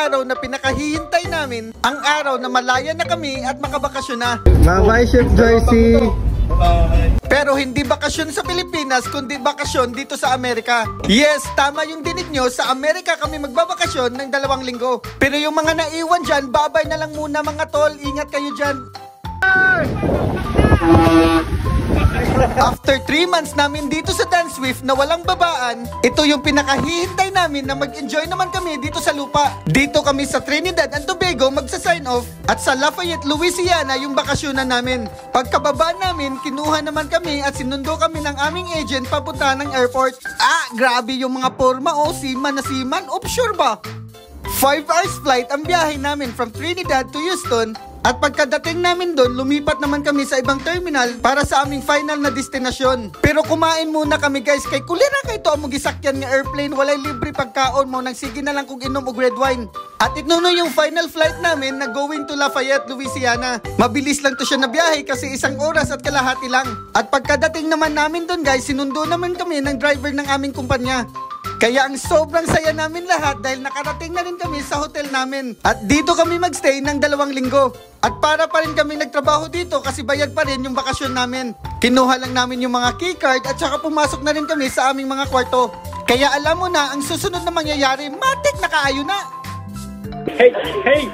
araw na pinakahihintay namin, ang araw na malaya na kami at makabakasyon na. Bye-bye, Chef Joycey! Pero hindi bakasyon sa Pilipinas, kundi bakasyon dito sa Amerika. Yes, tama yung dinig nyo, sa Amerika kami magbabakasyon ng 2 linggo. Pero yung mga naiwan dyan, babay na lang muna mga tol, ingat kayo dyan. After 3 months namin dito sa Dan Swift na walang babaan, ito yung pinakahihintay namin na mag-enjoy naman kami dito sa lupa. Dito kami sa Trinidad and Tobago magsa-sign off at sa Lafayette, Louisiana yung bakasyonan namin. Pagkababa namin, kinuha naman kami at sinundo kami ng aming agent papunta ng airport. Grabe yung mga porma seaman na seaman, offshore ba? 5 hours flight ang biyahe namin from Trinidad to Houston. At pagkadating namin doon, lumipat naman kami sa ibang terminal para sa aming final na destinasyon. Pero kumain muna kami guys, kay kulira kay to among gisakyan nga airplane, walay libre pagkaon mo, nang sige na lang kung inom og red wine. At ito no yung final flight namin na going to Lafayette, Louisiana. Mabilis lang to siya na biyahe kasi 1 oras at kalahati lang. At pagkadating naman namin doon guys, sinundo naman kami ng driver ng aming kumpanya. Kaya ang sobrang saya namin lahat dahil nakarating na rin kami sa hotel namin. At dito kami magstay ng 2 linggo. At para pa rin kami nagtrabaho dito kasi bayad pa rin yung bakasyon namin. Kinuha lang namin yung mga keycard at saka pumasok na rin kami sa aming mga kwarto. Kaya alam mo na, ang susunod na mangyayari, matik na kaayo na. Hey!